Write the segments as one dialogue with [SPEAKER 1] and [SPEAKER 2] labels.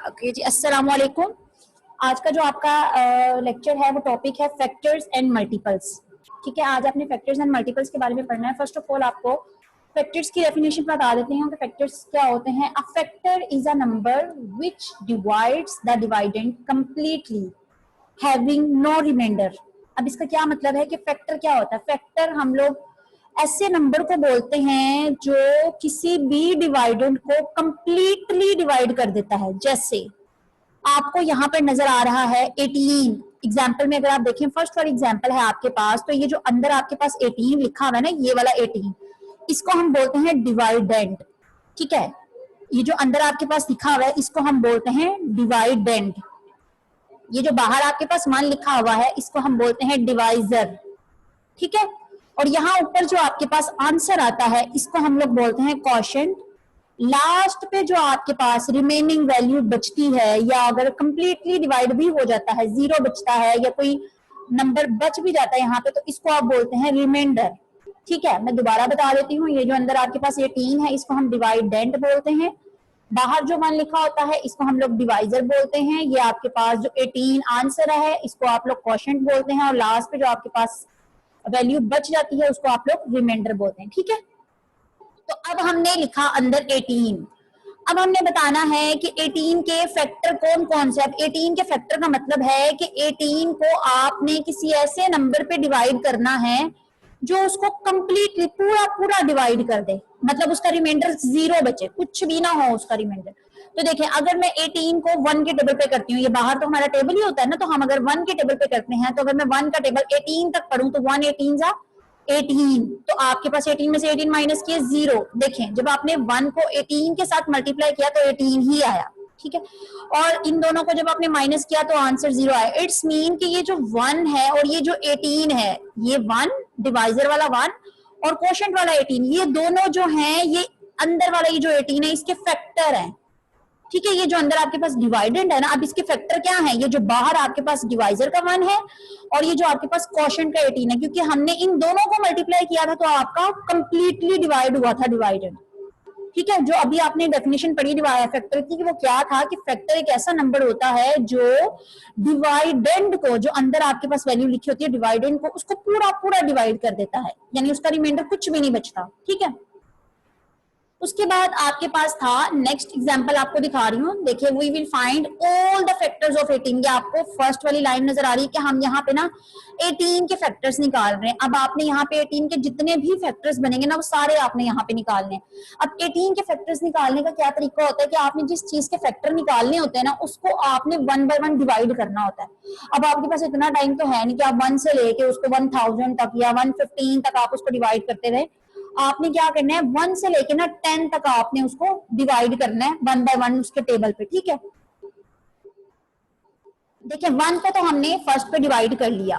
[SPEAKER 1] Okay जी, अस्सलाम वालेकुम। आज का जो आपका लेक्चर है वो टॉपिक है फैक्टर्स एंड मल्टीपल्स। ठीक है, आज आपने फैक्टर्स एंड मल्टीपल्स के बारे में पढ़ना है। फर्स्ट ऑफ ऑल आपको फैक्टर्स की डेफिनेशन बता देते हैं कि फैक्टर्स क्या होते हैं। A factor is a number which divides the dividend completely having no remainder. अब इसका क्या मतलब है कि फैक्टर क्या होता है। फैक्टर हम लोग ऐसे नंबर को बोलते हैं जो किसी भी डिवाइडेंड को कंप्लीटली डिवाइड कर देता है। जैसे आपको यहाँ पर नजर आ रहा है 18 एग्जाम्पल में, अगर आप देखें फर्स्ट वाली एग्जाम्पल है आपके पास, तो ये जो अंदर आपके पास 18 लिखा हुआ है ना, ये वाला 18, इसको हम बोलते हैं डिवाइडेंड। ठीक है, ये जो अंदर आपके पास लिखा हुआ है इसको हम बोलते हैं डिवाइडेंड। ये जो बाहर आपके पास 1 लिखा हुआ है इसको हम बोलते हैं डिवाइजर। ठीक है, और यहाँ ऊपर जो आपके पास आंसर आता है इसको हम लोग बोलते हैं क्वोशिएंट। लास्ट पे जो आपके पास रिमेनिंग वैल्यू बचती है, या अगर कंप्लीटली डिवाइड भी हो जाता है, 0 बचता है या कोई नंबर बच भी जाता है यहाँ पे, तो इसको आप बोलते हैं रिमाइंडर। ठीक है, मैं दोबारा बता देती हूँ। ये जो अंदर आपके पास 18 है इसको हम डिवाइडेंड बोलते हैं। बाहर जो 1 लिखा होता है इसको हम लोग डिवाइजर बोलते हैं। ये आपके पास जो 18 आंसर है इसको आप लोग क्वोशिएंट बोलते हैं, और लास्ट पे जो आपके पास वैल्यू बच जाती है उसको आप लोग रिमाइंडर बोलते हैं। ठीक है, तो अब हमने लिखा अंदर 18। अब हमने बताना है कि 18 के फैक्टर कौन कौन से। अब 18 के फैक्टर का मतलब है कि 18 को आपने किसी ऐसे नंबर पे डिवाइड करना है जो उसको कंप्लीटली पूरा पूरा डिवाइड कर दे, मतलब उसका रिमाइंडर 0 बचे, कुछ भी ना हो उसका रिमाइंडर। तो देखें, अगर मैं 18 को 1 के टेबल पे करती हूँ, ये बाहर तो हमारा टेबल ही होता है ना, तो हम अगर 1 के टेबल पे करते हैं, तो अगर मैं 1 का टेबल 18 तक पढ़ूं तो 1 18 जा 18, तो आपके पास 18 में से 18 माइनस किए 0। देखें, जब आपने 1 को 18 के साथ मल्टीप्लाई किया तो 18 ही आया। ठीक है, और इन दोनों को जब आपने माइनस किया तो आंसर 0 आया। इट्स मीन कि ये जो 1 है और ये जो 18 है, ये 1 डिवाइजर वाला 1 और क्वोशिएंट वाला 18, ये दोनों जो हैं, ये अंदर वाला ये जो 18 है इसके फैक्टर है। ठीक है, ये जो अंदर आपके पास डिवाइडेंड है ना, अब इसके फैक्टर क्या है, ये जो बाहर आपके पास डिवाइजर का 1 है और ये जो आपके पास क्वोशिएंट का 18 है, क्योंकि हमने इन दोनों को मल्टीप्लाई किया था तो आपका कंप्लीटली डिवाइड हुआ था डिवाइडेंड। ठीक है, जो अभी आपने डेफिनेशन पढ़ी फैक्टर की, वो क्या था कि फैक्टर एक ऐसा नंबर होता है जो डिवाइडेंड को, जो अंदर आपके पास वैल्यू लिखी होती है डिवाइडेंड को, उसको पूरा पूरा डिवाइड कर देता है, यानी उसका रिमाइंडर कुछ भी नहीं बचता। ठीक है, उसके बाद आपके पास था नेक्स्ट एग्जांपल, आपको दिखा रही हूँ। देखिए, we will find all the factors of 18। ये आपको फर्स्ट वाली लाइन नजर आ रही है कि हम यहाँ पे ना 18 के फैक्टर्स निकाल रहे हैं। अब आपने यहाँ पे 18 के जितने भी फैक्टर्स बनेंगे ना, वो सारे आपने यहाँ पे निकालने हैं। अब 18 के फैक्टर्स निकालने का क्या तरीका होता है कि आपने जिस चीज के फैक्टर निकालने होते हैं ना, उसको आपने 1 बाय 1 डिवाइड करना होता है। अब आपके पास इतना टाइम तो है नहीं कि आप 1 से लेके उसको 1000 तक या 115 तक आप उसको डिवाइड करते रहे। आपने क्या करना है, 1 से लेके ना 10 तक आपने उसको डिवाइड करना है 1 बाय 1 उसके टेबल पे। ठीक है, देखिए 1 को तो हमने फर्स्ट पे डिवाइड कर लिया।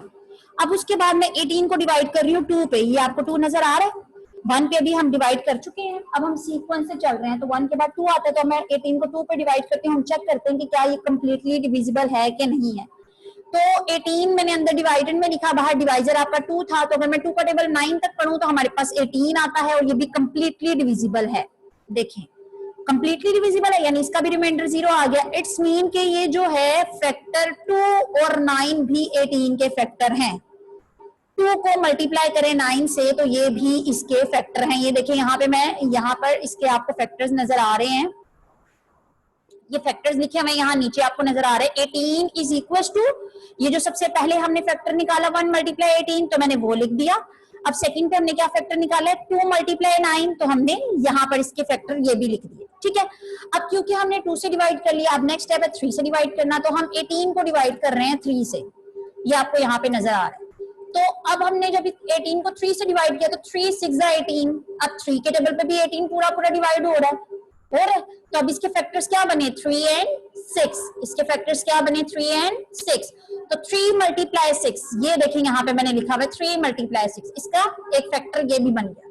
[SPEAKER 1] अब उसके बाद मैं 18 को डिवाइड कर रही हूँ 2 पे। ये आपको 2 नजर आ रहा है, 1 पे अभी हम डिवाइड कर चुके हैं। अब हम सीक्वेंस से चल रहे हैं, तो 1 के बाद 2 आता है, तो मैं 18 को 2 पे डिवाइड करती हूँ। हम चेक करते हैं कि क्या ये कंप्लीटली डिविजिबल है कि नहीं है। तो 18 मैंने अंदर डिवाइडेड में लिखा, बाहर डिवाइजर आपका 2 था, तो अगर मैं 2 का टेबल 9 तक पढ़ूं तो हमारे पास 18 आता है, और ये भी कंप्लीटली डिविजिबल है। देखें, कंप्लीटली डिविजिबल है, यानी इसका भी रिमाइंडर 0 आ गया। इट्स मीन कि ये जो है फैक्टर 2 और 9 भी 18 के फैक्टर हैं। 2 को मल्टीप्लाई करें 9 से तो ये भी इसके फैक्टर हैं। ये देखिए, यहाँ पे मैं यहाँ पर इसके आपको फैक्टर्स नजर आ रहे हैं, ये फैक्टर्स लिखे हमें यहाँ नीचे आपको नजर आ रहे हैं। 18 इज इक्वल टू, ये जो सबसे पहले हमने फैक्टर निकाला 1 मल्टीप्लाई 18, तो मैंने वो लिख दिया। अब सेकंड पे हमने क्या फैक्टर निकाला है, 2 मल्टीप्लाई 9, तो हमने यहाँ पर इसके फैक्टर ये भी लिख दिए। ठीक है, अब क्योंकि हमने 2 से डिवाइड कर लिया, अब नेक्स्ट स्टेप है 3 से डिवाइड करना, तो हम 18 को डिवाइड कर रहे हैं 3 से। ये आपको यहाँ पे नजर आ रहा है। तो अब हमने जब 18 को 3 से डिवाइड किया तो 3 6 18, अब 3 के टेबल पे भी 18 पूरा पूरा डिवाइड हो रहा है। तो अब इसके फैक्टर्स क्या बने, 3 एंड 6। इसके फैक्टर्स क्या बने, 3 एंड 6। तो 3 मल्टीप्लाई 6, ये देखें यहाँ पे मैंने लिखा हुआ है 3 मल्टीप्लाई 6, इसका एक फैक्टर ये भी बन गया,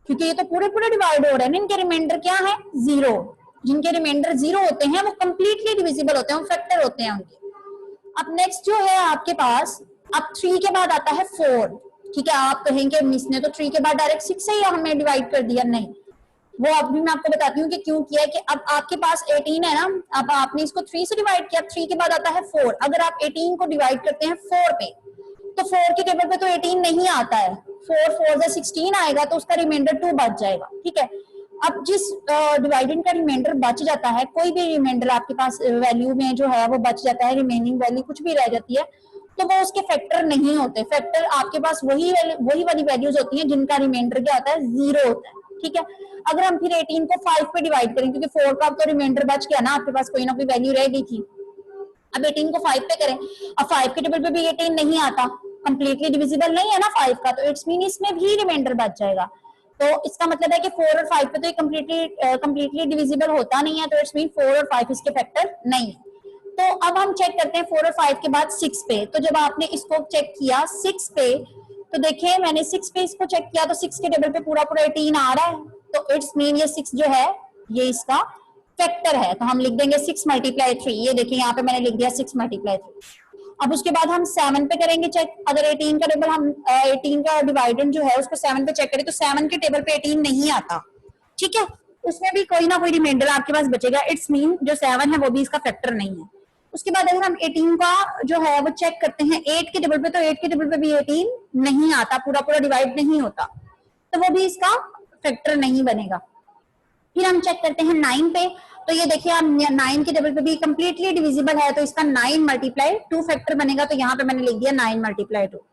[SPEAKER 1] क्योंकि ये तो पूरे पूरे डिवाइड हो रहे हैं ना। इनके रिमाइंडर क्या है, 0। जिनके रिमाइंडर 0 होते हैं वो कंप्लीटली डिविजिबल होते हैं, वो फैक्टर होते हैं उनके। अब नेक्स्ट जो है आपके पास, अब 3 के बाद आता है 4। ठीक है, आप कहेंगे मिस ने तो 3 के बाद डायरेक्ट 6 से ही हमें डिवाइड कर दिया, नहीं, वो अभी मैं आपको बताती हूँ कि क्यों किया है। कि अब आपके पास 18 है ना, अब आपने इसको 3 से डिवाइड किया, 3 के बाद आता है 4। अगर आप 18 को डिवाइड करते हैं 4 पे, तो 4 के टेबल पे तो 18 नहीं आता है, 4 4 से 16 आएगा, तो उसका रिमाइंडर 2 बच जाएगा। ठीक है, अब जिस डिवाइडेंड का रिमाइंडर बच जाता है, कोई भी रिमाइंडर आपके पास वैल्यू में जो है वो बच जाता है, रिमेनिंग वैल्यू कुछ भी रह जाती है, तो वो उसके फैक्टर नहीं होते। फैक्टर आपके पास वही वाली वैल्यूज होती हैं जिनका रिमाइंडर क्या होता है, 0 होता है। ठीक है, अगर हम फिर 18 को 5 पे डिवाइड करें, क्योंकि 4 का तो रिमाइंडर बच गया ना, आपके पास कोई ना कोई वैल्यू रह गई थी, अब 18 को 5 पे करें, अब 5 के टेबल पे भी 18 नहीं आता, कंप्लीटली डिविजिबल नहीं है ना 5 का, तो इट्स मीन इसमें भी रिमाइंडर बच जाएगा। तो इसका मतलब है कि 4 और 5 पे तो ये कंप्लीटली डिविजिबल होता नहीं है, तो इट्स मीन 4 और 5 इसके फैक्टर नहीं है। तो अब हम चेक करते हैं 4 और 5 के बाद 6 पे। तो जब आपने इसको चेक किया 6 पे, तो देखिए मैंने 6 पे इसको चेक किया, तो 6 के टेबल पे पूरा पूरा 18 आ रहा है, तो इट्स मीन ये 6 जो है ये इसका फैक्टर है। तो हम लिख देंगे 6 मल्टीप्लाई 3, ये देखिए यहाँ पे मैंने लिख दिया 6 मल्टीप्लाई 3। अब उसके बाद हम 7 पे करेंगे चेक। अगर 18 का टेबल हम 18 का डिवाइडेंड जो है उसको 7 पे चेक करें, तो 7 के टेबल पे 18 नहीं आता। ठीक है, उसमें भी कोई ना कोई रिमाइंडर आपके पास बचेगा, इट्स मीन जो 7 है वो भी इसका फैक्टर नहीं है। उसके बाद अगर हम 18 का जो है वो चेक करते हैं 8 के टेबल पे, तो 8 के टेबल पे भी 18 नहीं आता, पूरा पूरा डिवाइड नहीं होता, तो वो भी इसका फैक्टर नहीं बनेगा। फिर हम चेक करते हैं 9 पे, तो ये देखिए आप 9 के टेबल पे भी कंप्लीटली डिविजिबल है, तो इसका 9 मल्टीप्लाई 2 फैक्टर बनेगा, तो यहाँ पे मैंने लिख दिया 9 मल्टीप्लाई 2।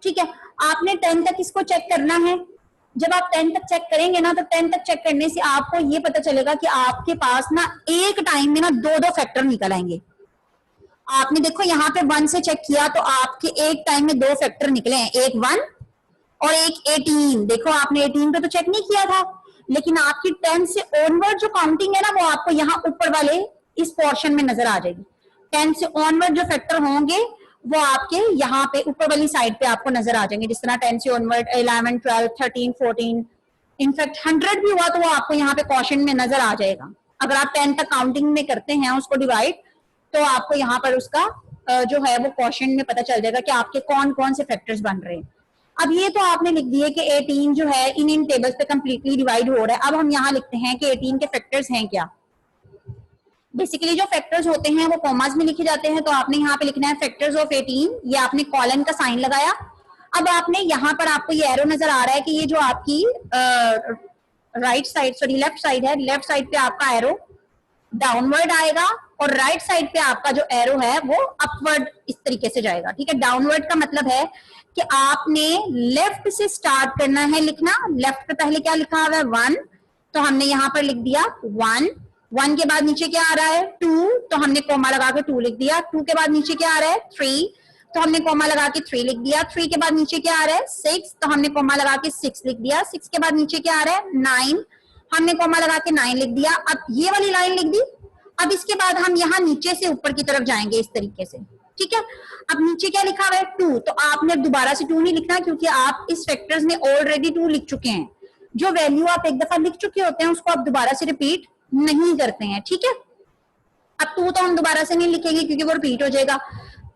[SPEAKER 1] ठीक है, आपने 10 तक इसको चेक करना है। जब आप 10 तक चेक करेंगे ना, तो 10 तक चेक करने से आपको ये पता चलेगा कि आपके पास ना एक टाइम में ना दो दो फैक्टर निकल आएंगे। आपने देखो यहाँ पे 1 से चेक किया, तो आपके एक टाइम में दो फैक्टर निकले हैं, एक 1 और एक 18। देखो आपने 18 पे तो चेक नहीं किया था, लेकिन आपकी 10 से ऑनवर्ड जो काउंटिंग है ना, वो आपको यहाँ ऊपर वाले इस पोर्शन में नजर आ जाएगी। 10 से ऑनवर्ड जो फैक्टर होंगे वो आपके यहाँ पे ऊपर वाली साइड पे आपको नजर आ जाएंगे, जिस तरह 10 से ऑनवर्ड 11 12 13 14, इनफैक्ट 100 भी हुआ तो वो आपको यहाँ पे क्वेश्चन में नजर आ जाएगा। अगर आप 10 तक काउंटिंग में करते हैं उसको डिवाइड, तो आपको यहाँ पर उसका जो है वो क्वेश्चन में पता चल जाएगा कि आपके कौन कौन से फैक्टर्स बन रहे हैं। अब ये तो आपने लिख दिए कि 18 जो है इन टेबल्स पे कंप्लीटली डिवाइड हो रहा है। अब हम यहाँ लिखते हैं कि 18 के फैक्टर्स हैं क्या। बेसिकली जो फैक्टर्स होते हैं वो कॉमास में लिखे जाते हैं, तो आपने यहाँ पे लिखना है फैक्टर्स ऑफ 18, ये आपने कॉलन का साइन लगाया। अब आपने यहाँ पर आपको ये एरो नजर आ रहा है कि ये जो आपकी right side sorry left side है, लेफ्ट साइड पे आपका एरो डाउनवर्ड आएगा और राइट साइड पे आपका जो एरो है वो अपवर्ड इस तरीके से जाएगा। ठीक है, डाउनवर्ड का मतलब है कि आपने लेफ्ट से स्टार्ट करना है लिखना। लेफ्ट पे पहले क्या लिखा हुआ है 1, तो हमने यहाँ पर लिख दिया 1। 1 के बाद नीचे क्या आ रहा है 2, तो हमने कोमा लगा के 2 लिख दिया। 2 के बाद नीचे क्या आ रहा है 3, तो हमने कोमा लगा के 3 लिख दिया। 3 के बाद नीचे क्या आ रहा है 6, तो हमने कोमा लगा के 6 लिख दिया। 6 के बाद नीचे क्या आ रहा है 9, हमने कोमा लगा के 9 लिख दिया। अब ये वाली लाइन लिख दी। अब इसके बाद हम यहाँ नीचे से ऊपर की तरफ जाएंगे इस तरीके से। ठीक है, अब नीचे क्या लिखा हुआ है 2, तो आपने दोबारा से 2 नहीं लिखना, क्योंकि आप इस फैक्टर्स में ऑलरेडी 2 लिख चुके हैं। जो वैल्यू आप एक दफा लिख चुके होते हैं उसको आप दोबारा से रिपीट नहीं करते हैं। ठीक है, अब 2 तो हम दोबारा से नहीं लिखेंगे क्योंकि वो रिपीट हो जाएगा।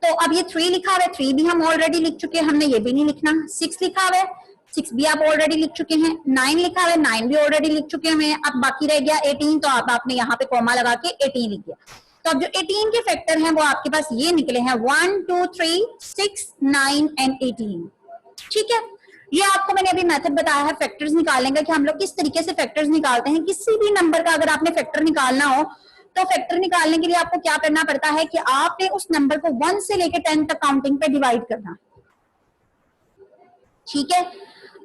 [SPEAKER 1] तो अब ये 3 लिखा हुआ है, 3 भी हम ऑलरेडी लिख चुके हैं, हमने ये भी नहीं लिखना। 6 लिखा हुआ है, 6 भी आप ऑलरेडी लिख चुके हैं। 9 लिखा हुआ है, 9 भी ऑलरेडी लिख चुके हैं। अब बाकी रह गया 18, तो आपने यहाँ पे कॉमा लगा के 18 लिख दिया। तो अब जो 18 के फैक्टर हैं वो आपके पास ये निकले हैं 1 2 3 6 9 एंड 18। ठीक है, ये आपको मैंने अभी मेथड बताया है फैक्टर्स निकालने का, कि हम लोग किस तरीके से फैक्टर्स निकालते हैं। किसी भी नंबर का अगर आपने फैक्टर निकालना हो, तो फैक्टर निकालने के लिए आपको क्या करना पड़ता है कि आपने उस नंबर को 1 से लेकर 10 तक काउंटिंग पे डिवाइड करना। ठीक है,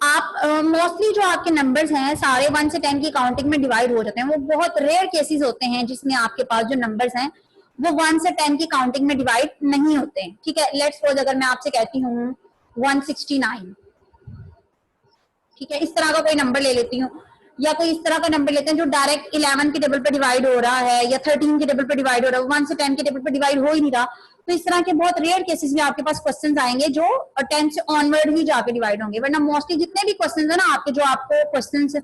[SPEAKER 1] आप मोस्टली जो आपके नंबर्स हैं सारे 1 से 10 की काउंटिंग में डिवाइड हो जाते हैं। वो बहुत रेयर केसेस होते हैं जिसमें आपके पास जो नंबर्स हैं वो 1 से 10 की काउंटिंग में डिवाइड नहीं होते हैं। ठीक है, लेट्स सपोज अगर मैं आपसे कहती हूँ 169, ठीक है, इस तरह का कोई नंबर ले लेती हूँ, या कोई इस तरह का नंबर लेते हैं जो डायरेक्ट 11 के टेबल पे डिवाइड हो रहा है या 13 के टेबल पे डिवाइड हो रहा है, 1 से 10 के टेबल पे डिवाइड हो ही नहीं रहा। तो इस तरह के बहुत रेयर केसेस में आपके पास क्वेश्चंस आएंगे जो 10 से ऑनवर्ड ही जाके डिवाइड होंगे, वरना मोस्टली जितने भी क्वेश्चंस है ना आपके, जो आपको क्वेश्चंस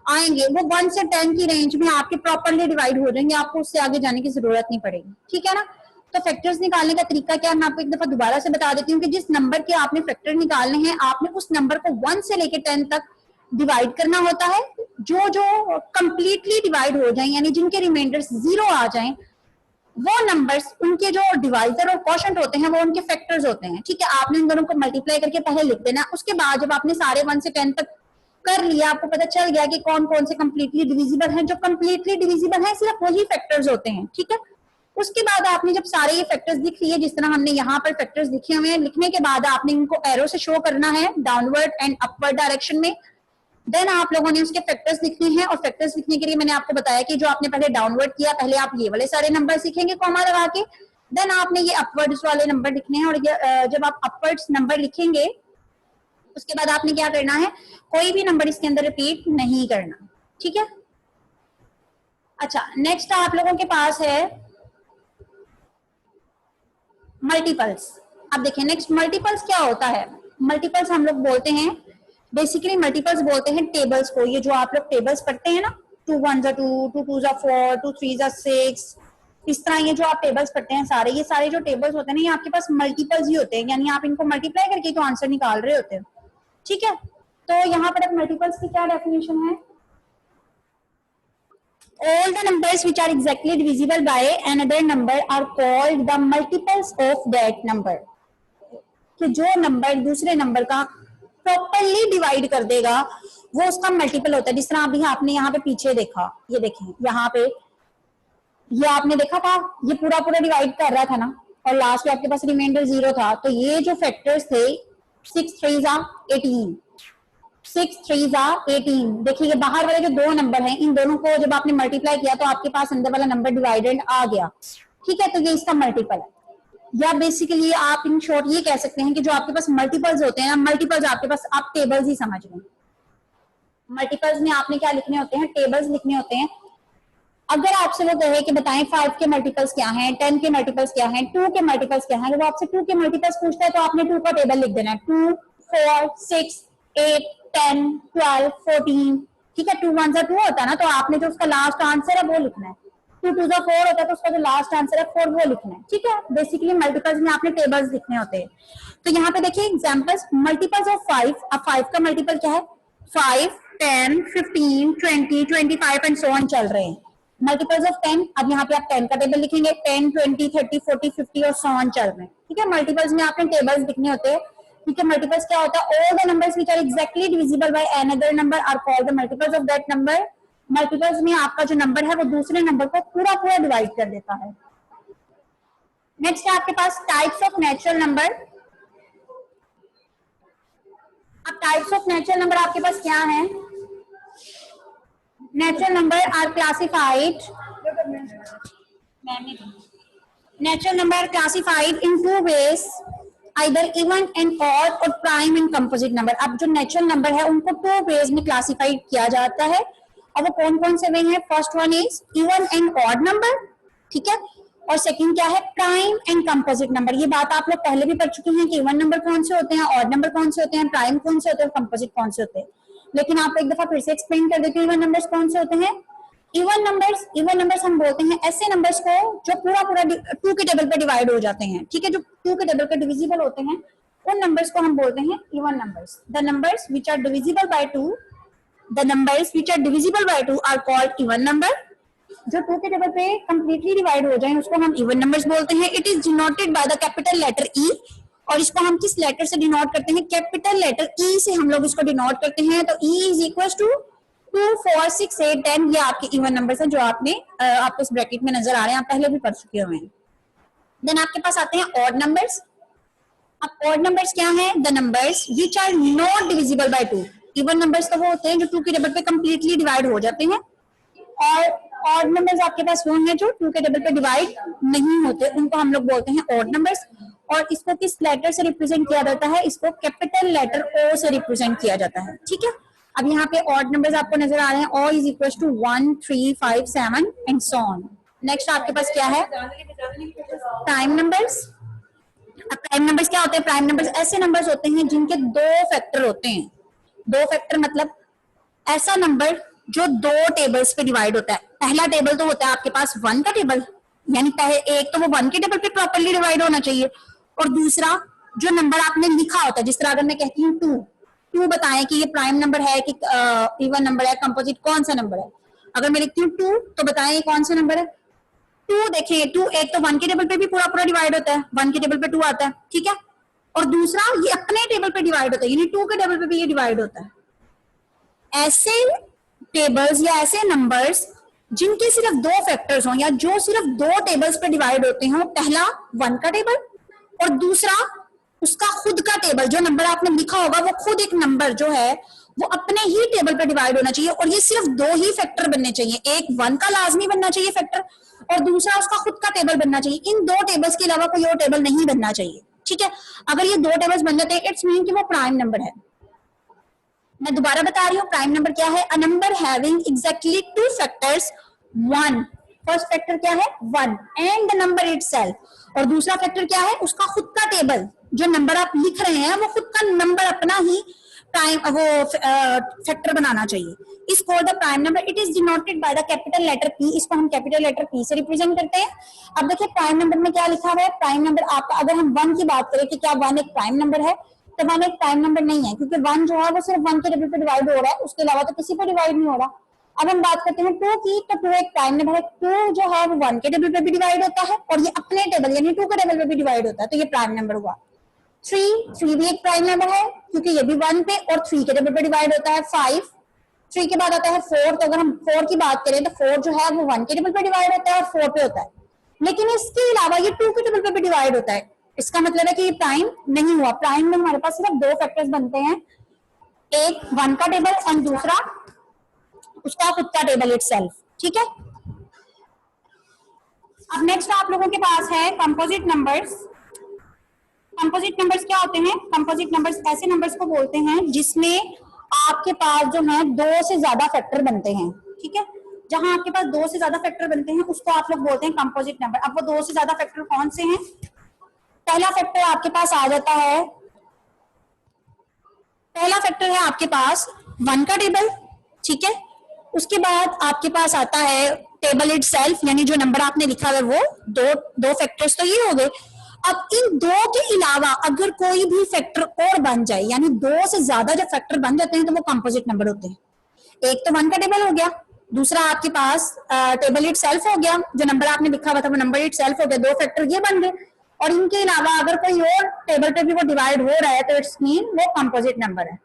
[SPEAKER 1] आएंगे वो 1 से 10 की रेंज में आपके प्रॉपरली डिवाइड हो जाएंगे, आपको उससे आगे जाने की जरूरत नहीं पड़ेगी। ठीक है ना, तो फैक्टर्स निकालने का तरीका क्या है मैं आपको एक दफा दोबारा से बता देती हूँ कि जिस नंबर के आपने फैक्टर निकालने हैं आपने उस नंबर को 1 से लेकर 10 तक डिवाइड करना होता है। जो जो कंप्लीटली डिवाइड हो जाए यानी जिनके रिमाइंडर्स 0 आ जाएं, वो नंबर्स उनके जो डिवाइजर और क्वोशंट होते हैं वो उनके फैक्टर्स होते हैं। ठीक है, आपने इन दोनों को मल्टीप्लाई करके पहले लिख देना। उसके बाद जब आपने सारे 1 से 10 तक कर लिया, आपको पता चल गया कि कौन कौन से कंप्लीटली डिविजिबल हैं। जो कंप्लीटली डिविजिबल हैं सिर्फ वही फैक्टर्स होते हैं। ठीक है, उसके बाद आपने जब सारे ये फैक्टर्स लिख लिए, जिस तरह हमने यहाँ पर फैक्टर्स लिखे हुए हैं, लिखने के बाद आपने इनको एरो से शो करना है डाउनवर्ड एंड अपवर्ड डायरेक्शन में। देन आप लोगों ने उसके फैक्टर्स लिखने हैं, और फैक्टर्स लिखने के लिए मैंने आपको बताया कि जो आपने पहले डाउनवर्ड किया, पहले आप ये वाले सारे नंबर सीखेंगे कॉमा लगा के, देन आपने ये अपवर्ड्स वाले नंबर लिखने हैं। और जब आप अपवर्ड्स नंबर लिखेंगे उसके बाद आपने क्या करना है, कोई भी नंबर इसके अंदर रिपीट नहीं करना। ठीक है, अच्छा नेक्स्ट आप लोगों के पास है मल्टीपल्स। अब देखिए नेक्स्ट मल्टीपल्स क्या होता है। मल्टीपल्स हम लोग बोलते हैं, बेसिकली मल्टीपल्स बोलते हैं टेबल्स को। ये जो आप लोग टेबल्स पढ़ते हैं ना, 2 1 2 2 2 4 2 3 6, इस तरह ये जो आप टेबल्स पढ़ते हैं सारे, ये सारे जो टेबल्स होते हैं ना, ये आपके पास मल्टीपल्स ही होते हैं, यानी आप इनको मल्टीप्लाई करके तो आंसर निकाल रहे होते हैं। ठीक है, तो यहाँ पर मल्टीपल्स की क्या डेफिनेशन है, all the numbers which are exactly divisible by another number are called the multiples of that number। कि जो नंबर दूसरे नंबर का प्रॉपरली डिवाइड कर देगा वो उसका मल्टीपल होता है। जिस तरह अभी आपने यहाँ पे पीछे देखा, ये देखें यहाँ पे, ये आपने देखा था ये पूरा पूरा डिवाइड कर रहा था ना, और लास्ट में आपके पास रिमाइंडर 0 था। तो ये जो फैक्टर्स थे 6 3 18, 6 3 18, देखिए ये बाहर वाले जो दो नंबर हैं, इन दोनों को जब आपने मल्टीप्लाई किया तो आपके पास अंदर वाला नंबर डिवाइडेड आ गया। ठीक है, तो ये इसका मल्टीपल है। या बेसिकली आप इन शॉर्ट ये कह सकते हैं कि जो आपके पास मल्टीपल्स होते हैं ना, मल्टीपल्स आपके पास आप टेबल्स ही समझ लें। मल्टीपल्स में आपने क्या लिखने होते हैं, टेबल्स लिखने होते हैं। अगर आपसे वो कहे कि बताएं 5 के मल्टीपल्स क्या हैं, 10 के मल्टीपल्स क्या हैं, 2 के मल्टीपल्स क्या हैं, अगर वो आपसे 2 के मल्टीपल्स पूछता है तो आपने 2 का टेबल लिख देना है, 2 4 6 8 10 12 14। ठीक है, 2 1 2 होता है ना, तो आपने जो उसका लास्ट आंसर है वो लिखना है। 2 2 4 होता है तो उसका जो लास्ट आंसर है 4 वो लिखना है। ठीक है, बेसिकली मल्टीपल्स में आपने टेबल्स लिखने होते हैं। तो यहाँ पे देखिए एग्जांपल्स, मल्टीपल्स ऑफ 5। अब 5 का मल्टीपल क्या है, 5 10 15 20 25 एंड सो ऑन चल रहे हैं। मल्टीपल्स ऑफ 10, अब यहाँ पे आप 10 का टेबल लिखेंगे, 10 20 30 40 50 और सो ऑन चल रहे हैं। ठीक है, मल्टीपल्स में आपने टेबल्स लिखने होते हैं। ठीक है, मल्टीपल्स क्या होता है, all the numbers which are exactly divisible by another number are called the multiples of that number. Multiples में आपका जो नंबर है वो दूसरे नंबर को पूरा पूरा डिवाइड कर देता है। नेक्स्ट है आपके पास टाइप्स ऑफ नेचुरल नंबर। अब टाइप्स ऑफ नेचुरल नंबर आपके पास क्या है, natural number are classified, natural number are classified in 2 ways, either even and odd और प्राइम एंड कंपोजिट नंबर। अब जो नेचुरल नंबर है उनको 2 वेज में क्लासिफाइड किया जाता है, और वो कौन कौन से वे हैं, first one is even and odd number. ठीक है, और सेकंड क्या है, प्राइम एंड कंपोजिट नंबर। ये बात आप लोग पहले भी पढ़ चुके हैं कि इवन नंबर कौन से होते हैं, ऑड नंबर कौन से होते हैं, प्राइम कौन से होते हैं, कंपोजिट कौन से होते हैं। लेकिन आपको एक दफा फिर से एक्सप्लेन कर देती हूँ इवन नंबर्स कौन से होते हैं। इवन नंबर्स हम बोलते हैं ऐसे नंबर्स को जो पूरा पूरा 2 के टेबल पे डिवाइड हो जाते हैं। ठीक है, जो 2 के टेबल पे डिविजिबल होते हैं उन नंबर्स को हम बोलते हैं even numbers. The numbers which are divisible by 2, the numbers which are divisible by 2 are called even number। जो 2 के टेबल पे कंप्लीटली डिवाइड हो जाए उसको हम इवन नंबर्स बोलते हैं। It is denoted by the capital letter E, और इसको हम किस लेटर से डिनोट करते हैं, कैपिटल लेटर ई से हम लोग इसको डिनोट करते हैं। तो ई इज इक्वल टू 2 4 6 8 10, ये आपके इवन नंबर्स हैं जो आपने आपको इस ब्रैकेट में नजर आ रहे हैं, आप पहले भी पढ़ चुके हुए हैं। देन आपके पास आते हैं ऑड नंबर्स। अब ऑड नंबर्स क्या है, the numbers which are not divisible by 2। Even numbers तो वो होते हैं जो 2 के टेबल पे कंप्लीटली डिवाइड हो जाते हैं, और ऑड नंबर्स आपके पास वो हैं जो 2 के टेबल पे डिवाइड नहीं होते, उनको हम लोग बोलते हैं ऑड नंबर्स। और इसको किस लेटर से रिप्रेजेंट किया जाता है, इसको कैपिटल लेटर ओ से रिप्रेजेंट किया जाता है। ठीक है, अब यहाँ पे ऑड नंबर्स आपको नजर आ रहे हैं, O is equal to 1 3 5 7 and so on. Next आपके पास क्या है, प्राइम नंबर्स। अब प्राइम नंबर्स क्या होते हैं, प्राइम नंबर्स ऐसे नंबर्स होते हैं जिनके 2 फैक्टर होते हैं। 2 फैक्टर मतलब ऐसा नंबर जो 2 टेबल्स पे डिवाइड होता है। पहला टेबल तो होता है आपके पास 1 का टेबल, यानी एक तो वो 1 के टेबल पे प्रॉपर्ली डिवाइड होना चाहिए, और दूसरा जो नंबर आपने लिखा होता है, जिस तरह अगर मैं कहती हूँ 2 टू बताएं कि ये प्राइम नंबर है कि इवन नंबर है, कंपोजिट कौन सा नंबर है। अगर मैं लिखती हूँ टू तो बताएं ये कौन सा नंबर है। टू देखें, टू एक तो वन के टेबल पे भी पूरा पूरा डिवाइड होता है, वन के टेबल पे टू आता है, ठीक है, और दूसरा ये अपने टेबल पे डिवाइड होता है, यानी टू के टेबल पे भी ये डिवाइड होता है। ऐसे टेबल्स या ऐसे नंबर्स जिनके सिर्फ दो फैक्टर्स हों या जो सिर्फ दो टेबल्स पे डिवाइड होते हैं, पहला वन का टेबल और दूसरा उसका खुद का टेबल, जो नंबर आपने लिखा होगा वो खुद एक नंबर जो है वो अपने ही टेबल पे डिवाइड होना चाहिए, और ये सिर्फ दो ही फैक्टर बनने चाहिए, एक वन का लाजमी बनना चाहिए फैक्टर और दूसरा उसका खुद का टेबल बनना चाहिए। इन दो टेबल्स के अलावा कोई और टेबल नहीं बनना चाहिए, ठीक है। अगर ये दो टेबल्स बन जाते हैं इट्स मीन कि वो प्राइम नंबर है। मैं दोबारा बता रही हूँ, प्राइम नंबर क्या है, अ number having exactly two factors, one, first factor क्या है one and the number itself, और दूसरा फैक्टर क्या है उसका खुद का टेबल, जो नंबर आप लिख रहे हैं वो खुद का नंबर अपना ही प्राइम वो फैक्टर बनाना चाहिए। Is called the prime number, it is denoted by the capital letter P, इसको हम कैपिटल लेटर पी से रिप्रेजेंट करते हैं। अब देखिए प्राइम नंबर में क्या लिखा हुआ है, प्राइम नंबर आपका, अगर हम वन की बात करें कि क्या वन एक प्राइम नंबर है, तो वन एक प्राइम नंबर नहीं है, क्योंकि वन जो है वो सिर्फ वन के टेबल पे डिवाइड हो रहा है, उसके अलावा तो किसी पे डिवाइड नहीं हो रहा। अब हम बात करते हैं टू की, तो टू एक प्राइम नंबर है, टू जो है वो वन के टेबल पे भी डिवाइड होता है और ये अपने टेबल यानी टू के टेबल पे भी डिवाइड होता है, तो ये प्राइम नंबर हुआ। थ्री, थ्री भी एक प्राइम नंबर है क्योंकि ये भी वन पे और थ्री के टेबल पे डिवाइड होता है। फाइव, थ्री के बाद आता है फोर, तो अगर हम फोर की बात करें तो फोर जो है वो वन के टेबल पे डिवाइड होता है और फोर पे होता है, लेकिन इसके अलावा ये टू के टेबल पे भी डिवाइड होता है, इसका मतलब है कि ये प्राइम नहीं हुआ। प्राइम में हमारे पास सिर्फ दो फैक्टर्स बनते हैं, एक वन का टेबल और दूसरा उसका खुद का टेबल इटसेल्फ, ठीक है। अब नेक्स्ट आप लोगों के पास है कंपोजिट नंबर्स। कंपोजिट नंबर्स क्या होते हैं, कंपोजिट नंबर्स ऐसे नंबर्स को बोलते हैं जिसमें आपके पास जो है दो से ज्यादा फैक्टर बनते हैं, ठीक है। जहां आपके पास दो से ज्यादा फैक्टर बनते हैं उसको आप लोग बोलते हैं कंपोजिट नंबर। अब वो दो से ज्यादा फैक्टर कौन से हैं, पहला फैक्टर आपके पास आ जाता है, पहला फैक्टर है आपके पास वन का टेबल, ठीक है। उसके बाद आपके पास आता है टेबल इटसेल्फ, यानी जो नंबर आपने लिखा है वो दो फैक्टर्स तो ये हो गए। अब इन दो के अलावा अगर कोई भी फैक्टर और बन जाए, यानी दो से ज्यादा जब फैक्टर बन जाते हैं तो वो कंपोजिट नंबर होते हैं। एक तो वन का टेबल हो गया, दूसरा आपके पास टेबल इटसेल्फ हो गया, जो नंबर आपने लिखा हुआ था वो नंबर इटसेल्फ हो गया, दो फैक्टर ये बन गए, और इनके अलावा अगर कोई और टेबल पे भी वो डिवाइड हो रहा है तो इट्स मीन वो कंपोजिट नंबर है।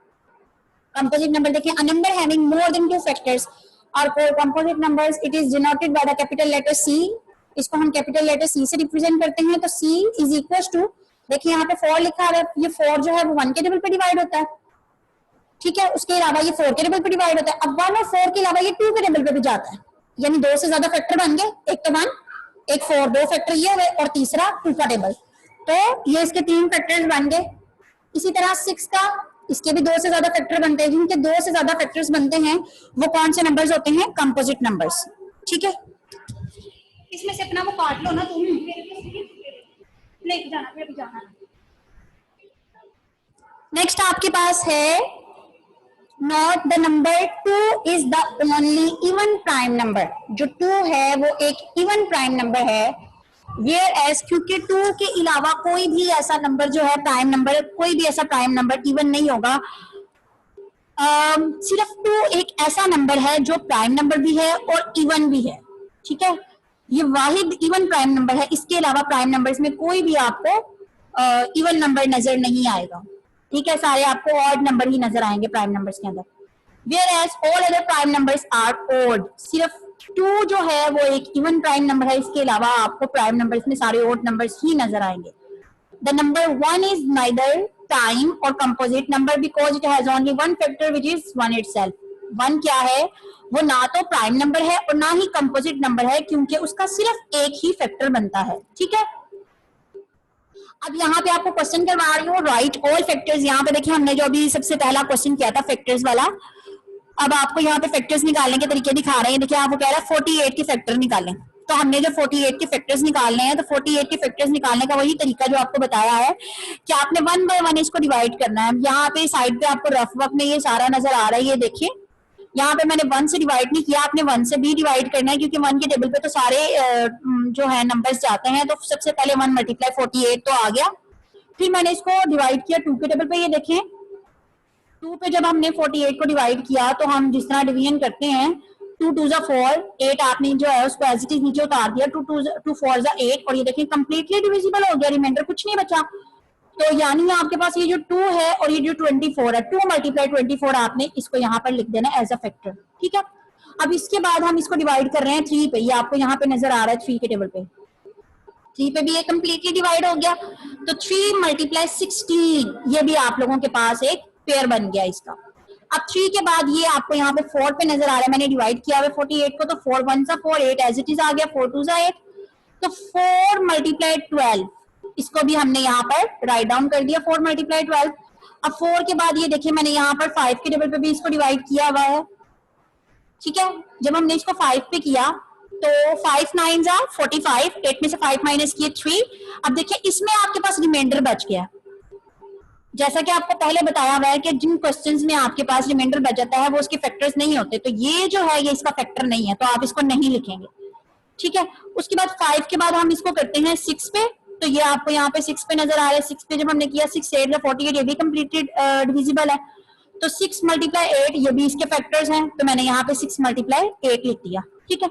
[SPEAKER 1] कंपोजिट नंबर देखिए, a number having more than two factors और composite numbers, it is denoted by the capital letter C, इसको हम कैपिटल लेटर सी से रिप्रेजेंट करते हैं। तो सी इज इक्वल टू, देखिए यहाँ पे फोर लिखा है, ये फोर जो है वो वन के टेबल पे डिवाइड होता है, ठीक है, उसके अलावा ये फोर के टेबल पे डिवाइड होता है। अब वन और फोर के अलावा ये टू के टेबल पे भी जाता है, यानी दो से ज्यादा फैक्टर बन गए, एक तो वन एक फोर, दो फैक्टर ये हुए और तीसरा टू का टेबल, तो ये इसके तीन फैक्टर्स बन गए। इसी तरह सिक्स का, इसके भी दो से ज्यादा फैक्टर बनते हैं, जिनके दो से ज्यादा फैक्टर्स बनते हैं वो कौन से नंबर्स होते हैं, कंपोजिट नंबर्स, ठीक है। इसमें से अपना वो काट लो ना तुम, लेके जाना फिर अभी जाना। नेक्स्ट आपके पास है not the number two is the only even prime number, जो टू है वो एक इवन प्राइम नंबर है, वेयर एज, क्योंकि टू के अलावा कोई भी ऐसा नंबर जो है प्राइम नंबर, कोई भी ऐसा प्राइम नंबर इवन नहीं होगा। सिर्फ टू एक ऐसा नंबर है जो प्राइम नंबर भी है और इवन भी है, ठीक है, ये वाहिद इवन प्राइम नंबर है, इसके अलावा प्राइम नंबर्स में कोई भी आपको इवन नंबर नजर नहीं आएगा, ठीक है, सारे आपको ऑड नंबर ही नजर आएंगे प्राइम नंबर्स के अंदर। Whereas all other prime numbers are odd, सिर्फ टू जो है वो एक इवन प्राइम नंबर है, इसके अलावा आपको प्राइम नंबर्स में सारे ओड नंबर्स ही नजर आएंगे। The number one is neither prime और composite number because it has only one factor which is one itself. One क्या है, वो ना तो प्राइम नंबर है और ना ही कंपोजिट नंबर है, क्योंकि उसका सिर्फ एक ही फैक्टर बनता है, ठीक है। अब यहाँ पे आपको क्वेश्चन करवा रही हूँ, राइट ऑल फैक्टर्स। यहाँ पे देखिए हमने जो अभी सबसे पहला क्वेश्चन किया था फैक्टर्स वाला, अब आपको यहाँ पे फैक्टर्स निकालने के तरीके दिखा रहे हैं। देखिए आपको कह रहा है 48 के फैक्टर निकालें, तो हमने जो 48 के फैक्टर्स निकालने हैं, तो 48 के फैक्टर्स निकालने का वही तरीका जो आपको बताया है कि आपने वन बाय वन इसको डिवाइड करना है। यहाँ पे साइड पे आपको रफ वर्क में ये सारा नजर आ रहा है, ये देखिए यहाँ पे मैंने वन से डिवाइड नहीं किया, आपने वन से भी डिवाइड करना है, क्योंकि वन के टेबल पे तो सारे जो है नंबर्स जाते हैं। तो सबसे पहले वन मल्टीप्लाई 48 तो आ गया, फिर मैंने इसको डिवाइड किया टू के टेबल पे, ये देखें 2 पे जब हमने 48 को डिवाइड किया तो हम जिस तरह डिवीजन करते हैं 2 2 जा 4, 8 आपने जो है उसको एज इट इज नीचे उतार दिया, 2 4 जा 8 और ये देखिए कंप्लीटली डिविजिबल हो गया, रिमाइंडर कुछ नहीं बचा। तो यानी आपके पास ये जो 2 है और ये जो 24 है, 2 मल्टीप्लाई 24 आपने इसको यहाँ पर लिख देना एज अ फैक्टर, ठीक है। अब इसके बाद हम इसको डिवाइड कर रहे हैं 3 पे, ये आपको यहाँ पे नजर आ रहा है 3 के टेबल पे, 3 पे भी ये कंप्लीटली डिवाइड हो गया। तो 3 मल्टीप्लाई 16 ये भी आप लोगों के पास एक पेयर बन गया इसका। अब 3 के बाद ये आपको यहाँ पे 4 पे नजर आ रहा है, मैंने डिवाइड किया हुआ 48 को, तो 4 1 सा 4, 8 एज इट इज आ गया, 4 2 सा 8, तो 4 मल्टीप्लाई 12 इसको भी हमने यहाँ पर राइट डाउन कर दिया, 4 मल्टीप्लाई 12। अब 4 के बाद ये देखिए मैंने यहाँ पर 5 के टेबल पे भी इसको डिवाइड किया हुआ है, ठीक है। जब हमने इसको 5 पे किया तो 5 9 जा 45, 8 में से 5 माइनस किए 3। अब देखिए इसमें आपके पास रिमाइंडर बच गया, जैसा कि आपको पहले बताया हुआ है कि जिन क्वेश्चंस में आपके पास रिमाइंडर बच जाता है वो उसके फैक्टर्स नहीं होते, तो ये जो है ये इसका फैक्टर नहीं है, तो आप इसको नहीं लिखेंगे, ठीक है। उसके बाद 5 के बाद हम इसको करते हैं 6 पे, तो ये आपको यहाँ पे 6 पे नजर आ रहा है, 6 पे जब हमने किया 6 8 48 ये भी कंप्लीटेड डिविजिबल है, तो 6 मल्टीप्लाई 8 ये भी इसके फैक्टर्स हैं, तो मैंने यहाँ पे 6 मल्टीप्लाई 8 लिख दिया, ठीक है।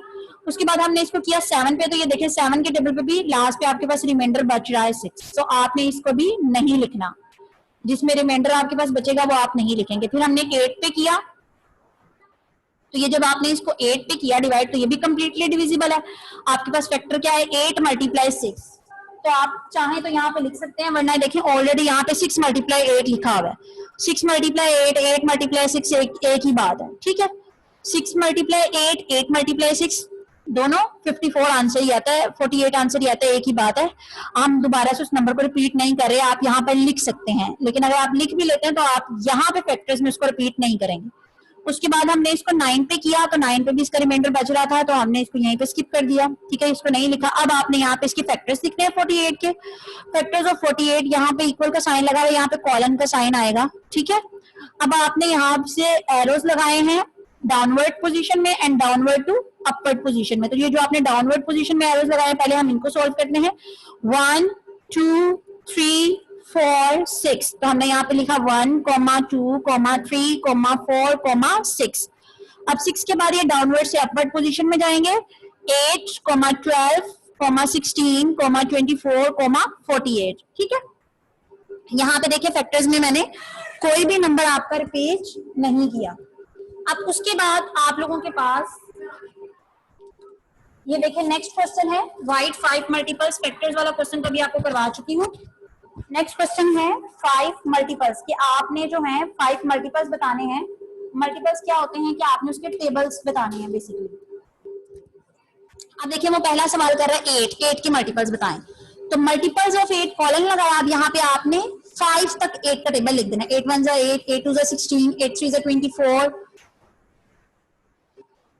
[SPEAKER 1] उसके बाद हमने इसको किया 7 पे, तो ये देखिए 7 के टेबल पे भी लास्ट पे आपके पास रिमाइंडर बच रहा है 6, तो आपने इसको भी नहीं लिखना, जिसमें रिमाइंडर आपके पास बचेगा वो आप नहीं लिखेंगे। फिर हमने 8 पे किया, तो ये जब आपने इसको 8 पे किया डिवाइड, तो ये भी कंप्लीटली डिविजिबल है, आपके पास फैक्टर क्या है 8 मल्टीप्लाई 6, तो आप चाहें तो यहाँ पे लिख सकते हैं, वरना देखिए ऑलरेडी यहाँ पे 6 मल्टीप्लाई 8 लिखा हुआ है, 6 मल्टीप्लाई 8 8 मल्टीप्लाई 6 एक ही बात है, ठीक है। 6 मल्टीप्लाई 8 8 मल्टीप्लाई 6 दोनों 54 आंसर ही आता है, 48 आंसर ही आता है, एक ही बात है। हम दोबारा से उस नंबर को रिपीट नहीं कर रहे, आप यहाँ पर लिख सकते हैं, लेकिन अगर आप लिख भी लेते हैं तो आप यहाँ पे फैक्टर्स में उसको रिपीट नहीं करेंगे। उसके बाद हमने इसको 9 पे किया, तो 9 पे भी इसका रिमाइंडर बच रहा था, तो हमने इसको यहीं पे स्किप कर दिया, ठीक है, इसको नहीं लिखा। अब आपने यहाँ पे इसके फैक्टर्स लिखने हैं 48 के, फैक्टर्स ऑफ 48, यहाँ पे इक्वल का साइन लगा हुआ है, यहाँ पे कॉलन का साइन आएगा, ठीक है। अब आपने यहाँ से एरोज लगाए हैं डाउनवर्ड पोजीशन में and downward to upward position में, तो ये जो आपने डाउनवर्ड पोजीशन में एरोज लगाए पहले हम इनको सोल्व करते हैं। 1 2 3 4 6, तो हमने यहाँ पे लिखा 1 2 3 4 6। अब 6 के बाद ये डाउनवर्ड से अपवर्ड पोजीशन में जाएंगे, 8 12 16 24 48, ठीक है। यहाँ पे देखिए फैक्टर्स में मैंने कोई भी नंबर आपका रिपीट नहीं किया। अब उसके बाद आप लोगों के पास ये देखिए नेक्स्ट क्वेश्चन है, राइट 5 मल्टीपल्स, फैक्टर्स वाला क्वेश्चन कभी आपको करवा चुकी हूँ। नेक्स्ट क्वेश्चन है 5 मल्टीपल्स, कि आपने जो है 5 मल्टीपल्स बताने हैं। मल्टीपल्स क्या होते हैं कि आपने उसके टेबल्स बताने हैं बेसिकली। अब देखिए वो पहला सवाल कर रहा है 8 के मल्टीपल्स बताएं, तो मल्टीपल्स ऑफ 8 कॉलन लगाया, अब यहाँ पे आपने 5 तक 8 का टेबल लिख देना, 8 1 जा 8, 8 2 जा 16, 8 3 जा 24,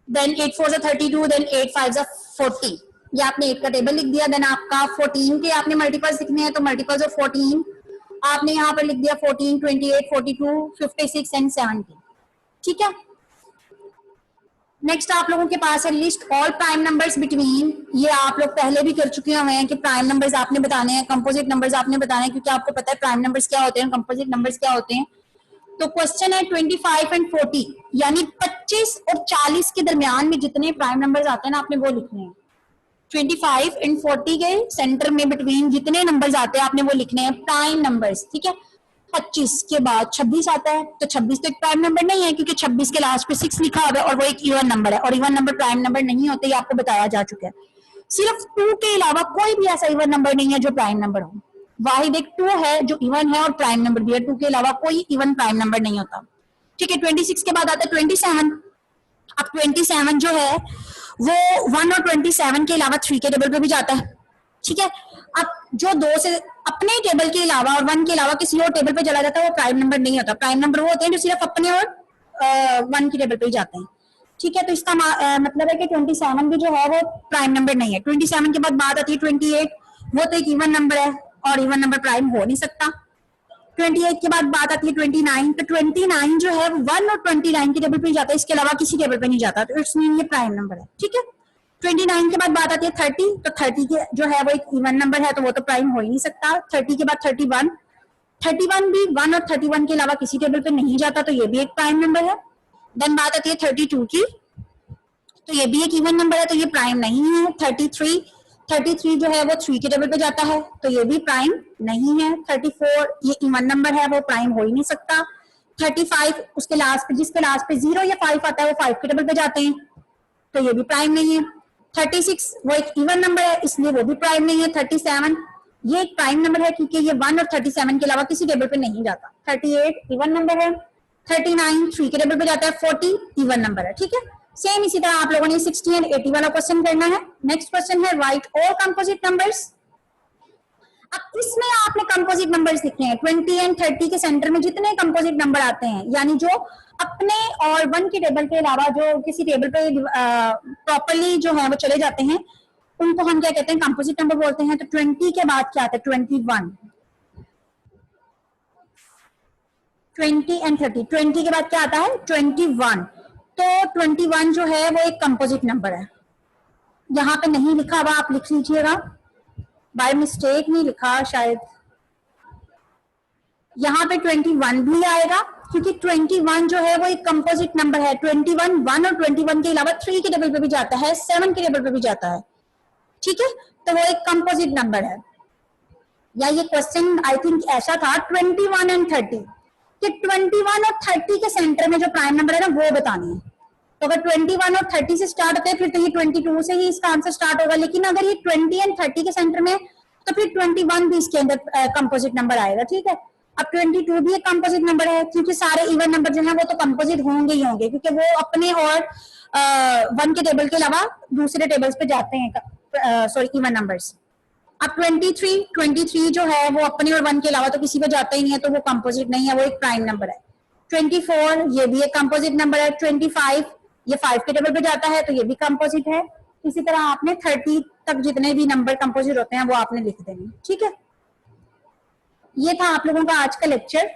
[SPEAKER 1] देन 8 4 जा 32, देन 8 5 जा 40, ये आपने 8 का टेबल लिख दिया। देन आपका 14 के आपने मल्टीपल्स लिखने हैं, तो मल्टीपल्स ऑफ 14 आपने यहाँ पर लिख दिया 14 28 42 56 एंड 70, ठीक है। नेक्स्ट आप लोगों के पास है list all prime numbers between, ये आप लोग पहले भी कर चुके हुए हैं कि प्राइम नंबर्स आपने बताने हैं, कंपोजिट नंबर्स आपने बताने हैं, क्योंकि आपको पता है प्राइम नंबर्स क्या होते हैं, कंपोजिट नंबर्स क्या होते हैं। तो क्वेश्चन है 25 एंड 40, यानी 25 और 40 के दरमियान में जितने प्राइम नंबर्स आते हैं ना आपने वो लिखने हैं। 25 एंड 40 के सेंटर में बिटवीन जितने नंबर्स आते हैं आपने वो लिखने हैं प्राइम नंबर्स, ठीक है। 25 के बाद 26 आता है, तो 26 तो एक प्राइम नंबर नहीं है, क्योंकि 26 के लास्ट पे 6 लिखा हुआ है और वो एक इवन नंबर है, और इवन नंबर प्राइम नंबर नहीं होते, ये आपको बताया जा चुका है। सिर्फ 2 के अलावा कोई भी ऐसा इवन नंबर नहीं है जो प्राइम नंबर हो, वाहिद एक 2 है जो इवन है और प्राइम नंबर भी है, 2 के अलावा कोई इवन प्राइम नंबर नहीं होता, ठीक है। 26 के बाद आता है 27। अब 27 जो है वो 1 और 27 के अलावा 3 के टेबल पे भी जाता है, ठीक है। अब जो 2 से अपने टेबल के अलावा और 1 के अलावा किसी और टेबल पे चला जाता है वो प्राइम नंबर नहीं होता, प्राइम नंबर वो होते हैं जो सिर्फ अपने और 1 के टेबल पे ही जाते हैं, ठीक है। तो इसका मतलब है कि 27 भी जो है वो प्राइम नंबर नहीं है। 27 के बाद बात आती है 28, वो तो एक इवन नंबर है और इवन नंबर प्राइम हो नहीं सकता। 28 के बाद बात आती है 29, तो 29 जो है 1 और 29 के टेबल पे जाता है, इसके अलावा किसी टेबल पे नहीं जाता, तो इट्स मीन ये प्राइम नंबर है, ठीक है। 29 के बाद बात आती है 30, तो 30 के जो है वो एक इवन नंबर है, तो वो तो प्राइम हो ही नहीं सकता। 30 के बाद 31, 31 भी 1 और 31 के अलावा किसी टेबल पे नहीं जाता, तो ये भी एक प्राइम नंबर है। देन बात आती है 32 की, तो ये भी एक इवन नंबर है, तो ये प्राइम नहीं है। 33 जो है वो 3 के टेबल पे जाता है, तो ये भी प्राइम नहीं है। 34 ये इवन नंबर है, वो प्राइम हो ही नहीं सकता। 35 उसके लास्ट पे, जिसके लास्ट पे 0 या 5 आता है, वो 5 के टेबल पे जाते हैं, तो ये भी प्राइम नहीं है। 36 वो एक इवन नंबर है, इसलिए वो भी प्राइम नहीं है। 37 ये एक प्राइम नंबर है, क्योंकि ये 1 और 37 के अलावा किसी टेबल पे नहीं जाता। 38 इवन नंबर है। 39 3 के टेबल पे जाता है। 40 इवन नंबर है, ठीक है। सेम इसी तरह आप लोगों ने 60 एंड 80 वाला क्वेश्चन करना है। नेक्स्ट क्वेश्चन है राइट ऑल कंपोजिट नंबर्स। अब इसमें आपने कंपोजिट नंबर्स लिखने हैं। 20 एंड 30 के सेंटर में जितने कंपोजिट नंबर आते हैं, यानी जो अपने और 1 के टेबल के अलावा जो किसी टेबल पे प्रॉपरली जो है वो चले जाते हैं, उनको हम क्या कहते हैं, कंपोजिट नंबर बोलते हैं। तो 20 के बाद क्या आता है, 21, 20 एंड 30। 20 के बाद क्या आता है, 21। तो 21 जो है वो एक कंपोजिट नंबर है। यहाँ पे नहीं लिखा हुआ, आप लिख लीजिएगा, बाय मिस्टेक नहीं लिखा शायद। यहाँ पे 21 भी आएगा, क्योंकि 21 जो है वो एक कंपोजिट नंबर है। 21 1 और 21 के अलावा 3 के टेबल पे भी जाता है, 7 के टेबल पे भी जाता है, ठीक है। तो वो एक कंपोजिट नंबर है। या ये क्वेश्चन आई थिंक ऐसा था 21 एंड 30 कि 21 और 30 के सेंटर में जो प्राइम नंबर है ना, वो बतानी है। तो अगर 21 और 30 से स्टार्ट होते हैं, फिर तो ये 22 से ही इसका आंसर स्टार्ट होगा। लेकिन अगर ये 20 एंड 30 के सेंटर में, तो फिर 21 भी इसके अंदर कंपोजिट नंबर आएगा, ठीक है। अब 22 भी एक कंपोजिट नंबर है, क्योंकि सारे इवन नंबर जो है वो तो कंपोजिट होंगे ही होंगे, क्योंकि वो अपने और 1 के टेबल के अलावा दूसरे टेबल्स पे जाते हैं, सॉरी इवन नंबर्स। अब 23 जो है वो अपने और 1 के अलावा तो किसी पे जाता ही नहीं है, तो वो कंपोजिट नहीं है, वो एक प्राइम नंबर है। 24 ये भी एक कंपोजिट नंबर है। 25 ये 5 के टेबल पे जाता है, तो ये भी कंपोजिट है। इसी तरह आपने 30 तक जितने भी नंबर कंपोजिट होते हैं वो आपने लिख देने, ठीक है। ये था आप लोगों का आज का लेक्चर।